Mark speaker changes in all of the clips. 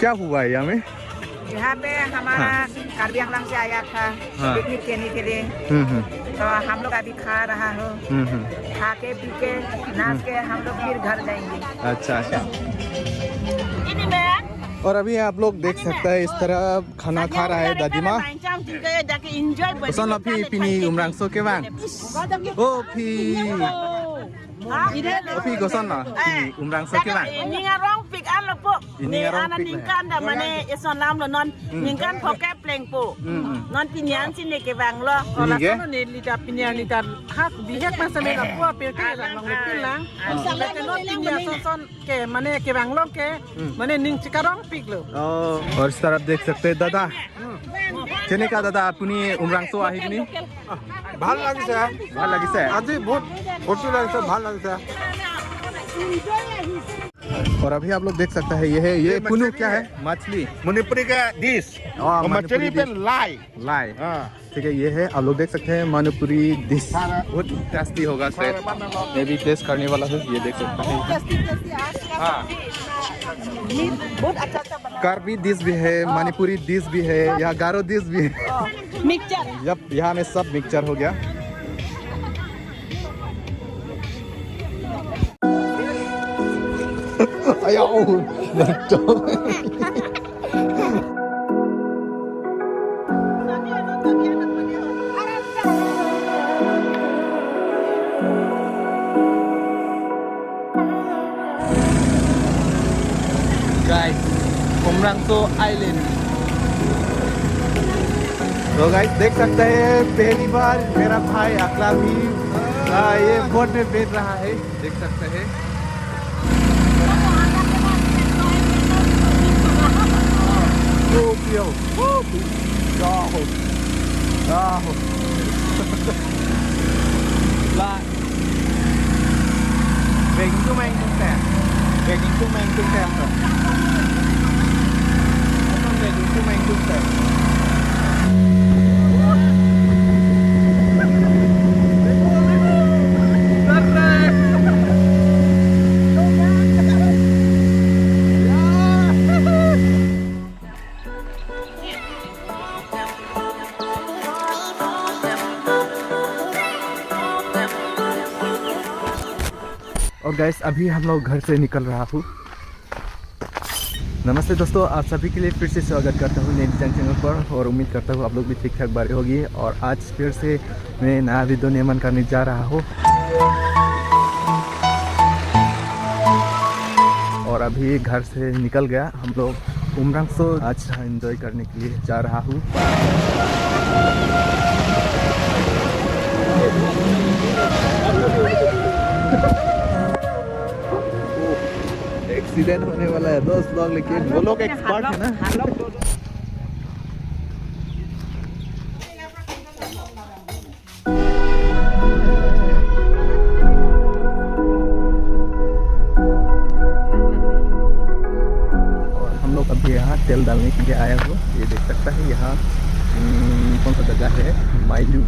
Speaker 1: क्या हुआ है यहाँ में?
Speaker 2: यहाँ पे हमारा कार्बी आंगलंग से आया था पिकनिक करने के लिए। तो हम लोग अभी खा रहा हो, खा के पी के नाच के हम लोग फिर घर जाएंगे।
Speaker 1: अच्छा अच्छा। और अभी आप लोग देख सकते हैं इस तरह खाना खा रहा है दादी माँ। Pesan api pini umrang so ke bang? Oh pi. Api gosan na pini umrang so ke bang?
Speaker 3: Ini ngarong pik an lo po. Ini anak ningkan dah mana eson lam lo non ningkan poket pleng po. Non pinyan sini ke bang lo.
Speaker 1: Kalau
Speaker 3: sono ne litar pinyan litar hak bihet masa me la po pe ke lang long lepin lang. Lete non pinyan son ke mana ke bang lo ke mana ning cikarong pik lo.
Speaker 1: और इस तरफ देख सकते हैं दादा चने का दादा अपनी उमरांग सो आहे की नहीं
Speaker 4: ভাল লাগিছে
Speaker 1: ভাল লাগিছে
Speaker 4: আজি बहुत ফূৰ্তি লাগিছে ভাল লাগিছে
Speaker 1: और अभी आप लोग देख सकते हैं ये पुनु क्या है मछली
Speaker 4: मणिपुरी का डिश और मछली पे लाई
Speaker 1: लाई ठीक है ये है आप लोग देख सकते हैं मणिपुरी डिश बहुत टेस्टी होगा शायद मैं भी टेस्ट करने वाला हूँ ये देख सकते हैं
Speaker 3: बहुत अच्छा अच्छा बना।
Speaker 1: कार्बी डिश भी है मणिपुरी डिश भी है यहाँ गारो डिश भी है
Speaker 3: मिक्सचर
Speaker 1: जब यहाँ में सब मिक्सचर हो गया गाइस उमरांगसो आइलैंड तो गाइस देख सकते हैं पहली बार मेरा भाई अकला भी ये बोट में बैठ रहा है देख सकते हैं Begging to main tung tem begging to main tung tem rồi begging to main tung tem और गाइस अभी हम लोग घर से निकल रहा हूँ। नमस्ते दोस्तों, आप सभी के लिए फिर से स्वागत करता हूँ नई डिजाइन चैनल पर और उम्मीद करता हूँ आप लोग भी ठीक ठाक बारे होगी। और आज फिर से मैं नया वीडियो निर्माण करने जा रहा हूँ और अभी घर से निकल गया हम लोग उमरांगसो आज एंजॉय करने के लिए जा रहा हूँ। एक्सीडेंट होने वाला है दोस्त लोग, लेकिन वो लोग एक्सपर्ट है ना। और हम लोग अभी यहाँ तेल डालने के लिए आया हुआ, ये देख सकता है यहाँ कौन सा जगह है माइलू।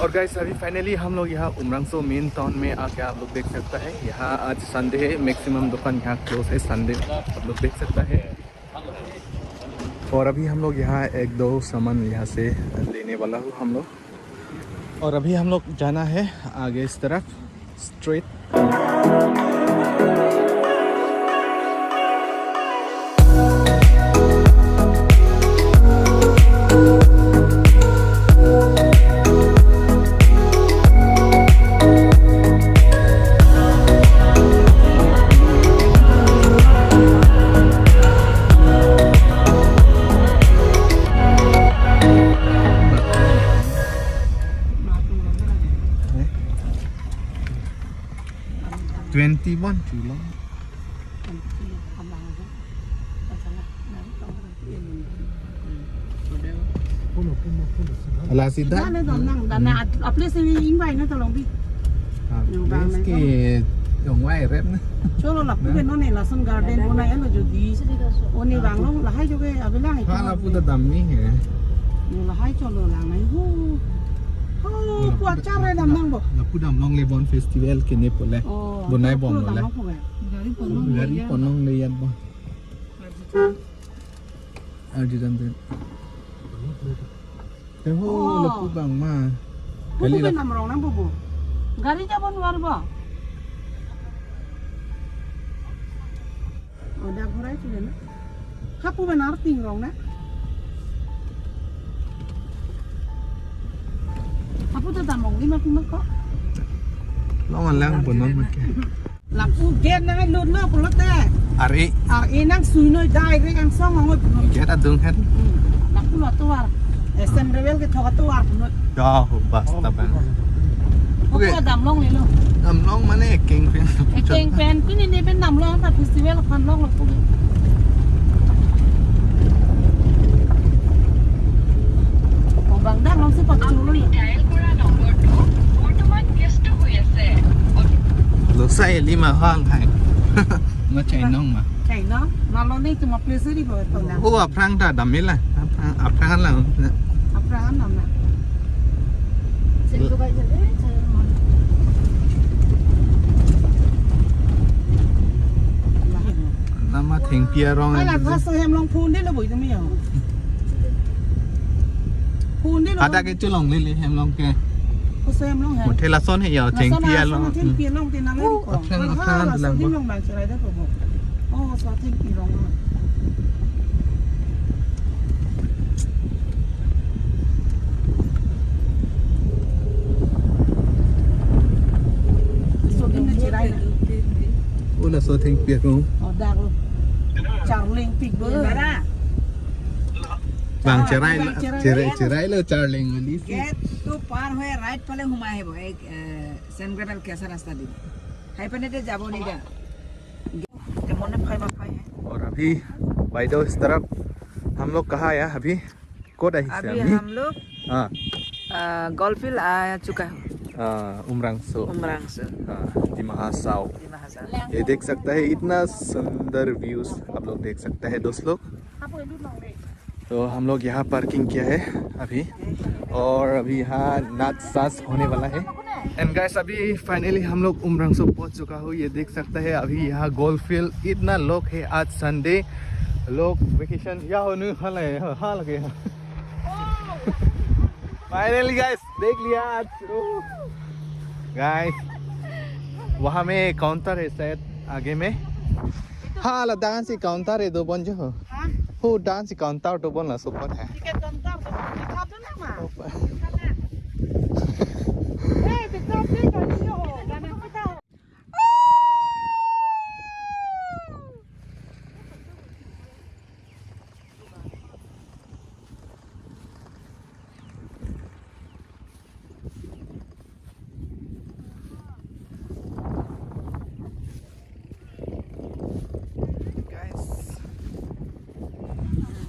Speaker 1: और गाइस अभी फाइनली हम लोग यहाँ उमरांगसो मेन टाउन में आके आप लोग देख सकता है यहाँ आज संडे है, मैक्सिमम दुकान यहाँ क्लोज है संडे, आप लोग देख सकता है। और अभी हम लोग यहाँ एक दो सामान यहाँ से लेने वाला हूँ हम लोग, और अभी हम लोग जाना है आगे इस तरफ straight. Là gì đó? Cái ở ngoài rep nữa.
Speaker 3: Chỗ nó là cái nó này là sân garden, hôm nay nó gì? Hôm nay vàng nó là hai chỗ cái ở bên này.
Speaker 1: Là phụ ta đầm ní hả?
Speaker 3: Là hai chỗ là làng này. Qua cha đây đầm năng bộ.
Speaker 1: Là phụ đầm long Lebon Festival cái này bộ lệ. Bộ này bom bộ lệ. Gari ponong lihat bom. Arjidan tu. Oh, là phụ bằng mà.
Speaker 3: Cái này nằm rong lắm bộ. Gari jabon luar bo. Ada gurai tu deh. Kapu benar tinggal na. Kapu tu tak mau lima puluh kok.
Speaker 1: Lo ngalang pun non macam.
Speaker 3: Lapu get na lun na pulak deh.
Speaker 1: Ari.
Speaker 3: Ari nang suinoi dai re ang song ngoi pun.
Speaker 1: Get adung kan.
Speaker 3: Lapu lo tuar. Sen rebel ke thoka tuar pun.
Speaker 1: Jauh basta bang.
Speaker 3: Oke. Dam long le lo.
Speaker 1: Dam long mana king pen.
Speaker 3: King pen pin ini pen dam long ta festival kan long lapu. Bang dah long sempat dulu ya.
Speaker 1: Lo saya 5 hang hai. Nó chạy nông mà.
Speaker 3: Chạy nó lo này cuma pleasure di bawah tu lah.
Speaker 1: Oh, aprang dah damil lah. Aprang lah.
Speaker 3: Apa nama? Saya baca je.
Speaker 1: Nama Theng Pia Rong.
Speaker 3: Ai là thà em long phun đấy là buổi tao mới hiểu. Phun đấy là.
Speaker 1: Ada cái chỗ lòng lên em long kia.
Speaker 3: Em long hả?
Speaker 1: Một thế là son hay giờ Theng Pia Long.
Speaker 3: Theng Pia Long thì nằm ở đó. Là sao Theng Long bạn sẽ lại đó không? Oh, sao Theng Pia Long? Oh, là số Theng Pia không? Dah luôn. Charling pig berada.
Speaker 1: Bang cerai lo Charling ali.
Speaker 2: Gate tu par hoye right pale घुमा है वो एक Saint gravel कैसा रास्ता दी high पने ते जाबो नहीं क्या ते मोने फाइव है।
Speaker 1: और अभी बाइडो इस तरफ हम लोग कहाँ आया अभी कोड है
Speaker 2: अभी हम लोग
Speaker 1: हाँ
Speaker 2: गोल्फिल आ चुका है
Speaker 1: उमरांगसो di Mahasau।
Speaker 2: महासा
Speaker 1: ये देख सकता है इतना सुंदर व्यूज आप लोग देख सकते हैं दोस्त लोग। तो हम लोग यहाँ पार्किंग किया है अभी, और अभी यहाँ नाच सास होने वाला है। एंड गाइस अभी फाइनली हम लोग उमरांगसो पहुँच चुका हूँ। ये देख सकते हैं अभी यहाँ गोल्फ फील्ड इतना लोग है। आज संडे लोग वेकेशन या होने हाँ लगे फाइनली गाइस देख लिया आज गाइस। वहाँ में काउंटर है शायद आगे में। हाँ ला डांस काउंटर है दो बन जो हो डांस काउंटर तो बोलना सुपर है।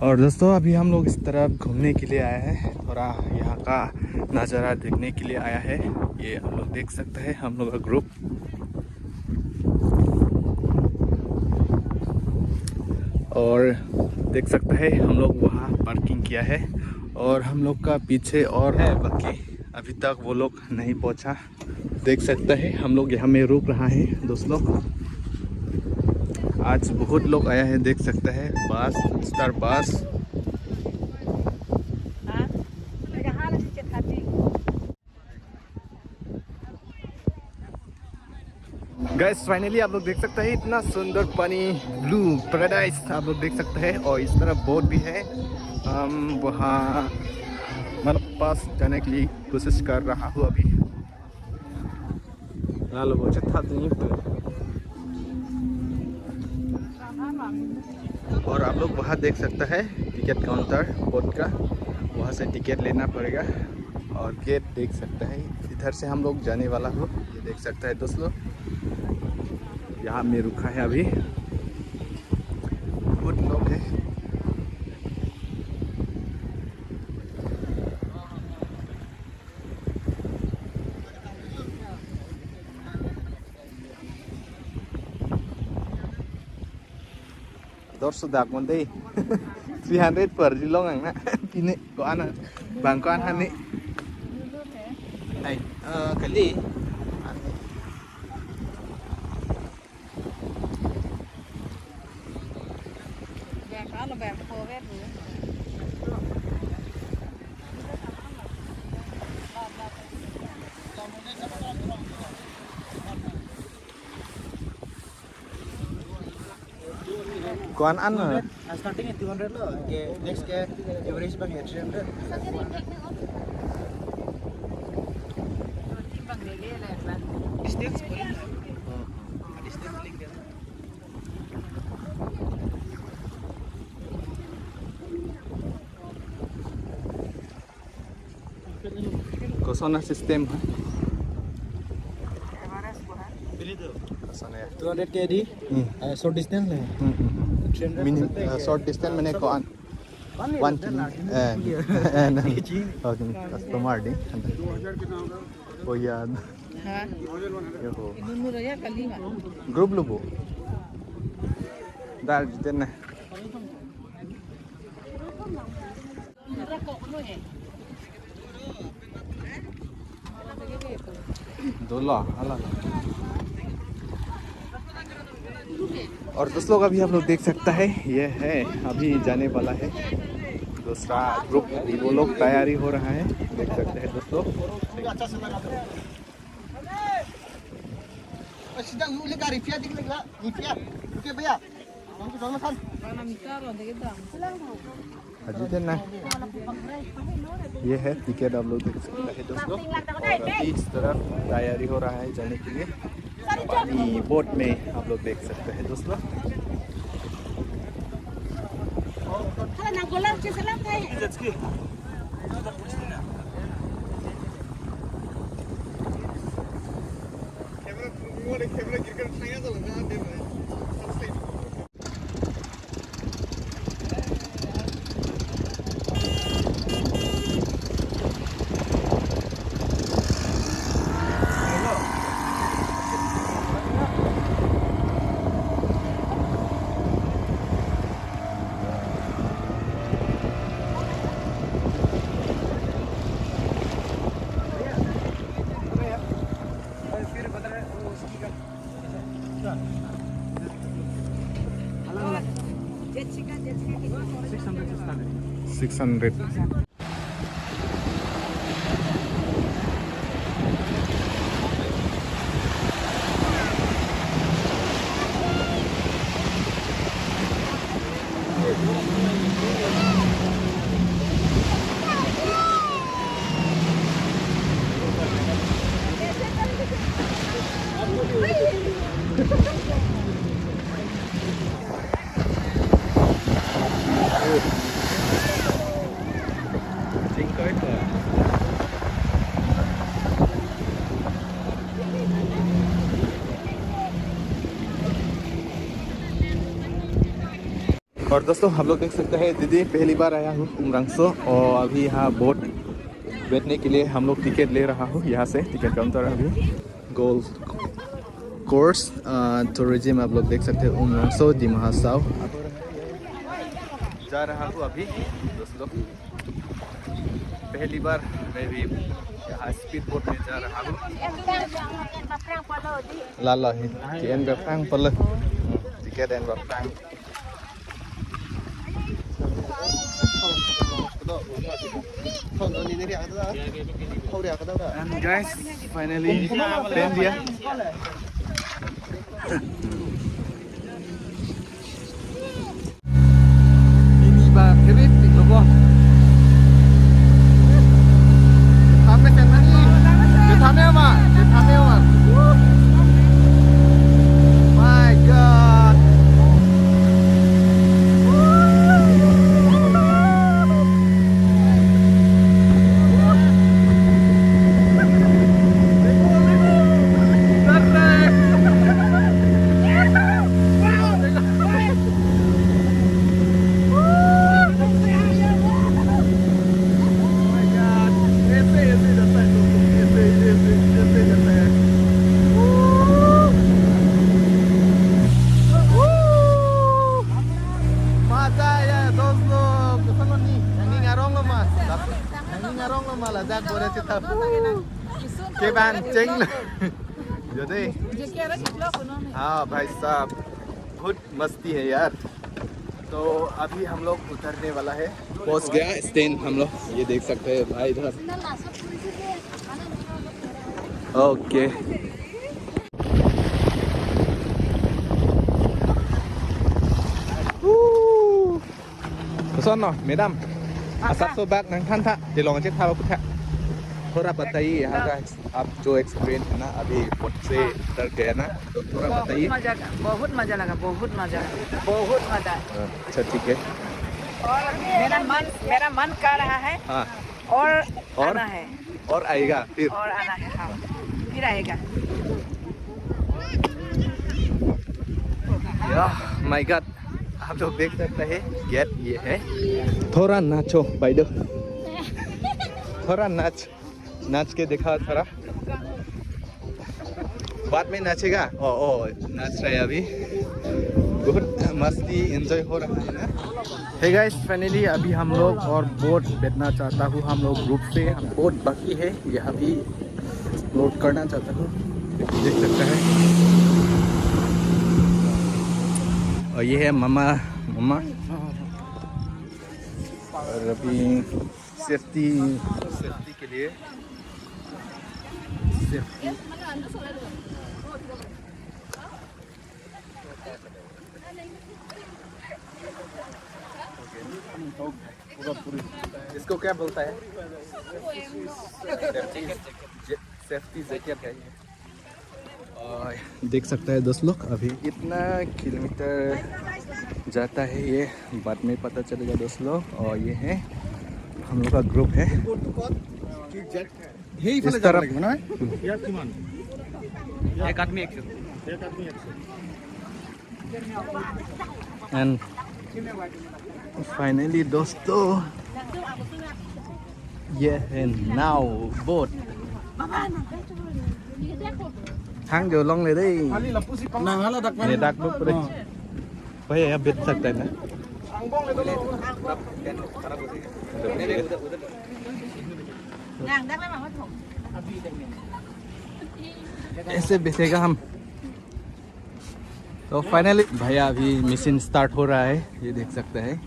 Speaker 1: और दोस्तों अभी हम लोग इस तरफ घूमने के लिए आए हैं, थोड़ा यहाँ का नज़ारा देखने के लिए आया है। ये हम लोग देख सकते हैं हम लोग का ग्रुप। और देख सकते हैं हम लोग वहाँ पार्किंग किया है, और हम लोग का पीछे और है बाकी अभी तक वो लोग नहीं पहुँचा। देख सकते हैं हम लोग यहाँ में रुक रहा है दोस्त लोग। आज बहुत लोग आया है देख सकते हैं। बस स्टार बस गाइस फाइनली आप लोग देख सकते हैं इतना सुंदर पानी, ब्लू पैराडाइज आप लोग देख सकते हैं। और इस तरह बोट भी है। हम वहाँ मतलब पास जाने के लिए कोशिश कर रहा हूँ अभी। और आप लोग वहाँ देख सकते हैं टिकट काउंटर बोट का, वहाँ से टिकट लेना पड़ेगा। और गेट देख सकते हैं, इधर से हम लोग जाने वाला हो, ये देख सकते हैं दोस्तों। यहाँ में रुका है अभी, बहुत लोग हैं। sudah konti 300 per jilong ang na ini ko ana bangkuan hani ai kali ya kalauแบบโคเวทหรือKuan an starting at 200 lo, ke next ke average bang 300. Distance boleh. Distance link dia. Kosona system. Kosona ya. 200 kd. Short distance lah. Minim short distance मैंने कौन 1 customer ding oh ya group lo bu dar jiten na dola ala और दोस्तों अभी आप लोग देख सकता है ये है अभी जाने वाला है दूसरा ग्रुप, वो लोग तैयारी हो रहा है, देख सकते हैं दोस्तों। ना ये है टिकट आप लोग देख सकते हैं दोस्तों। और अभी इस तरफ तैयारी हो रहा है जाने के लिए पानी बोट में, आप लोग देख सकते हैं दोस्तों। $600 और दोस्तों हम लोग देख सकते हैं दीदी पहली बार आया हूँ उमरंगसो, और अभी यहाँ बोट बैठने के लिए हम लोग टिकट ले रहा हूँ यहाँ से टिकट काउंटर। अभी गोल्ड कोर्स टूरिज्म आप लोग देख सकते हैं उमरंगसो दिमाहासाव जा रहा हूँ अभी दोस्तों। पहली बार मैं भी यहाँ स्पीड बोट में जा रहा हूँ। लाला है एन बफ्रांग पल टिकट एन बफ्रांग And guys, finally plane dia Ini ba kritik loh. Sampai sana nih. Ditame mah. My God. के बान चेंग जो दे हाँ भाई साहब बहुत मस्ती है यार। तो अभी हम लोग उतरने वाला है, पहुंच गया स्टैंड हम लोग, ये देख सकते हैं भाई इधर। ओके सुनो मैडम सब तो बात नंग थान था दिलों से था कुछ थोड़ा बताइए यहाँ का आप जो एक्सपीरियंस है ना अभी बोट से उतर गया ना, तो थोड़ा बताइए।
Speaker 2: बहुत मजा लगा, बहुत मजा।
Speaker 1: अच्छा ठीक है।
Speaker 2: और मेरा मन कर रहा है
Speaker 1: हाँ
Speaker 2: और आना है
Speaker 1: और आएगा फिर
Speaker 2: और आना है। हाँ फिर आएगा।
Speaker 1: माय गॉड आप लोग देख सकते हैं गेट ये है। थोड़ा नाचो भाई दो, थोड़ा नाच के दिखा थोड़ा, बाद में नाचेगा। ओ नाच रहा है अभी, बहुत मस्ती एंजॉय हो रहा है ना। हे गाइस फाइनली अभी हम लोग और बोट बैठना चाहता हूँ हम लोग ग्रुप से, हम बोट बाकी है यहाँ भी एक्सप्लोर करना चाहता हूँ, देख सकते हैं। और ये है मामा और अभी सेफ्टी के लिए इसको क्या बोलता है? सेफ्टी जैकेट है ये। और देख सकता है दोस्त लोग अभी इतना किलोमीटर जाता है ये, बाद में पता चलेगा दोस्त लोग। और ये है हम लोग का ग्रुप है इस तरफ। एक आदमी एंड फाइनली दोस्तों ये है नाव boat. hàng điều long này đây để đặt bước đây bây giờ biết सकता है ना। ऐसे बैठेगा हम। तो फाइनली भैया अभी मिशन स्टार्ट हो रहा है, ये देख सकते हैं।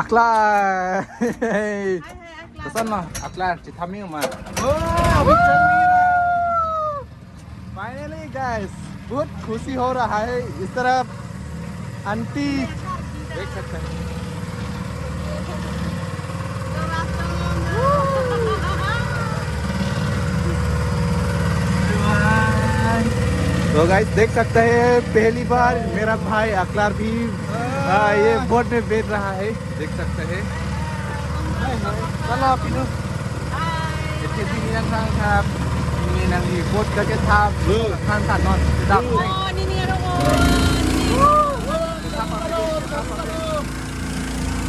Speaker 1: Aklar, pesan mah, Aklar, Citami mah. Finally guys, बहुत खुशी हो रहा है। इस तरफ आंटी देख सकते हैं। तो गाइस देख सकते हैं पहली बार मेरा भाई अकलार भी ये बोट में बैठ रहा है, देख सकते हैं। चलो पिनु इतनी sini yang tangkap ini nanti boat kerja tahap kan non sedap ini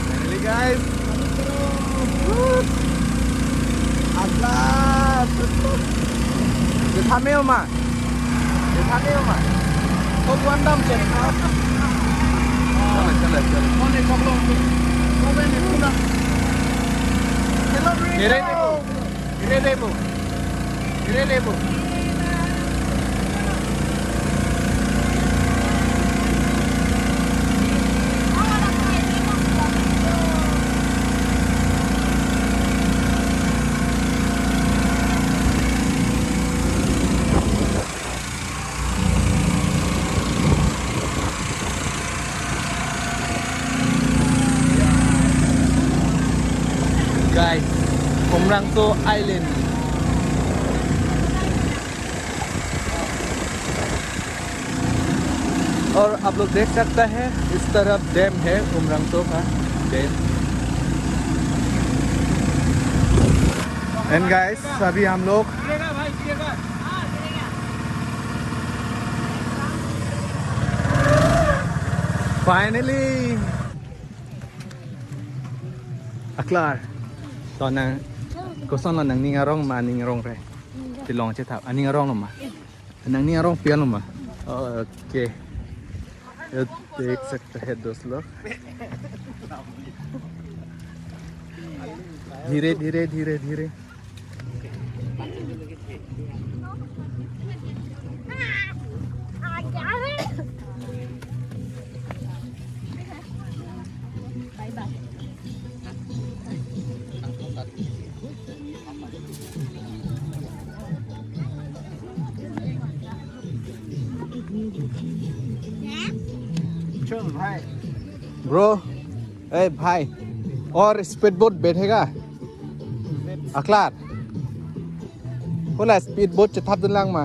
Speaker 1: finally guys Aklarจะทำไม่ออกมาทุกวันดำเจ็บครับचलो Ire debo Umrangso island. और आप लोग देख सकते हैं इस तरफ डैम है, उमरांगसो का डैम। एंड गाइस अभी हम लोग फाइनली Aklarตอนนั้นก็ซ่อนเราหนังนี่งาร้องมานี่งาร้องเลยไปลองเช็ดทับอันนี้งาร้องลงมาหนังนี่งาร้องเปลี่ยนลงมาโอเคदेख सकते हैं दोस्त लोग धीरे धीरे धीरे धीरे ब्रो ए भाई और स्पीड बोट बैठेगा अखलार बोला स्पीड बोटจะทับด้านล่างมา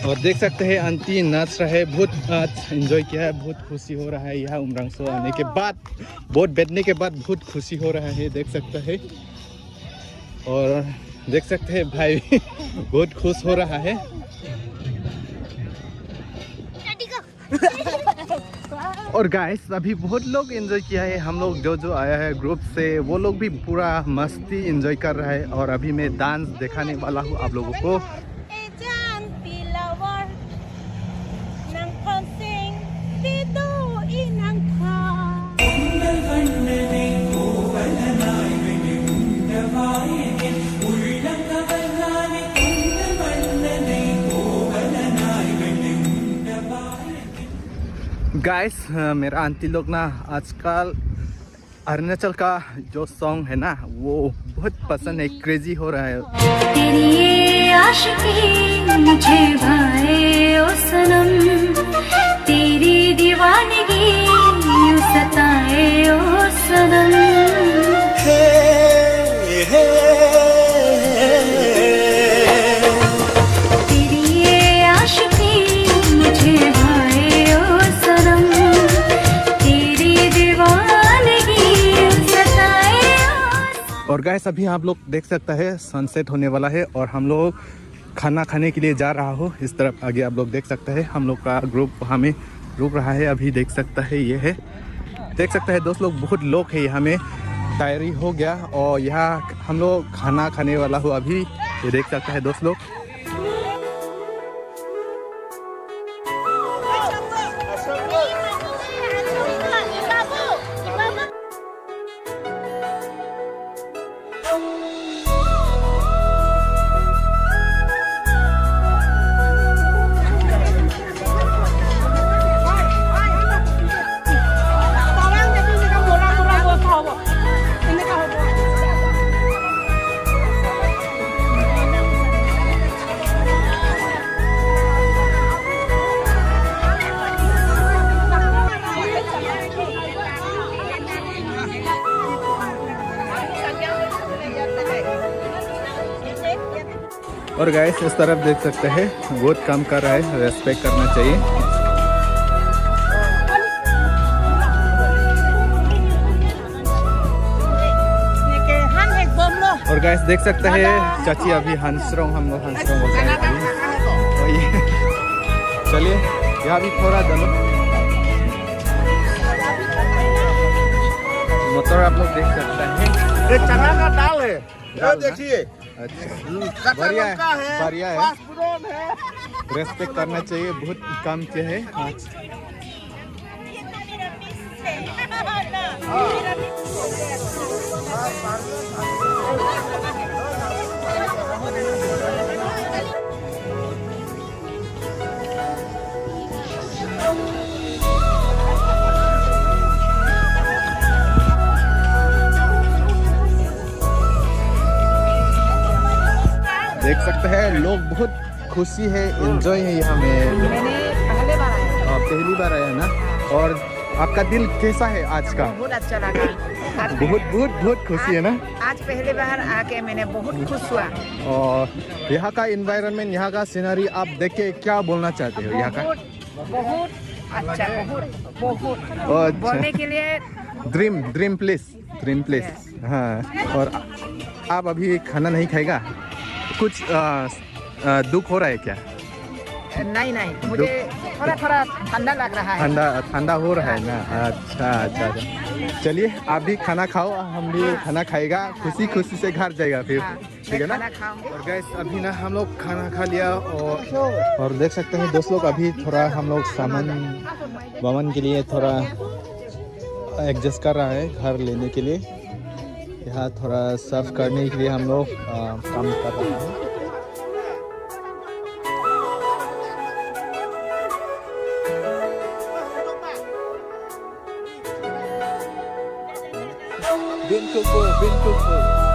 Speaker 1: और देख सकते हैं आंटी नाच रहे, बहुत आज एंजॉय किया है, बहुत खुशी हो रहा है यहाँ उमरांगसो आने के बाद, बोट बैठने के बाद बहुत खुशी हो रहा है, देख सकते हैं। और देख सकते हैं भाई बहुत खुश हो रहा है। और गाइस अभी बहुत लोग एंजॉय किया है, हम लोग जो आया है ग्रुप से वो लोग भी पूरा मस्ती एंजॉय कर रहा है। और अभी मैं डांस दिखाने वाला हूँ आप लोगों को। गाइस मेरा आंटी लोग ना आजकल अरुणाचल का जो सॉन्ग है ना वो बहुत पसंद है, क्रेजी हो रहा है। तेरी ये आशिकी मुझे भाए ओ सनम, तेरी दीवानगी यूं सताए ओ सनम। तेरी ये आशिकी मुझे भाए ओ सनम, तेरी दीवानगी यूं सताए ओ। और गाइस अभी आप लोग देख सकते हैं सनसेट होने वाला है और हम लोग खाना खाने के लिए जा रहा हो। इस तरफ आगे आप लोग देख सकते हैं हम लोग का ग्रुप हमें रुक रहा है, अभी देख सकता है ये है, देख सकते हैं दोस्त लोग बहुत लोग है यहाँ में, तैयारी हो गया और यहाँ हम लोग खाना खाने वाला हो अभी, ये देख सकते हैं दोस्त लोग। और गाइस इस तरफ देख सकते हैं बहुत काम कर रहा है, रेस्पेक्ट करना चाहिए। और गाइस देख सकते हैं चाची अभी हंसरों, हम लोग हंसरों हो जाए अभी। चलिए यहाँ भी थोड़ा दलो मोटर आप लोग देख सकते हैं,
Speaker 4: ये चना का दाल है, ये देखिए।
Speaker 1: अच्छा बढ़िया है, बढ़िया है, रेस्पेक्ट करना चाहिए, बहुत काम किया है आज। देख सकते हैं लोग बहुत खुशी है, एंजॉय है यहाँ में।
Speaker 2: मैंने पहली बार आया,
Speaker 1: पहली बार आया ना। और आपका दिल कैसा है आज का?
Speaker 2: बहुत अच्छा लगा।
Speaker 1: बहुत खुशी है ना?
Speaker 2: आज पहली बार आके मैंने बहुत खुश हुआ।
Speaker 1: और यहाँ का एनवायरनमेंट, यहाँ का सीनरी आप देख के क्या बोलना चाहते हो? यहाँ का
Speaker 2: बहुत अच्छा, बहुत
Speaker 1: अच्छा।
Speaker 2: बोलने के लिए
Speaker 1: ड्रीम प्लेस। हाँ, और आप अभी खाना नहीं खाएगा? कुछ दुख हो रहा है क्या?
Speaker 2: नहीं, मुझे थोड़ा ठंडा लग रहा है।
Speaker 1: ठंडा हो रहा है ना? अच्छा। चलिए आप भी खाना खाओ, हम भी खाना खाएगा, खुशी से घर जाएगा फिर। ठीक है ना? और गैस अभी ना हम लोग खाना खा लिया और देख सकते हैं दोस्त लोग, अभी थोड़ा हम लोग सामान वामन के लिए थोड़ा एडजस्ट कर रहा है घर लेने के लिए। यहाँ थोड़ा सर्व करने के लिए हम लोग काम कर रहे हैं। Beautiful.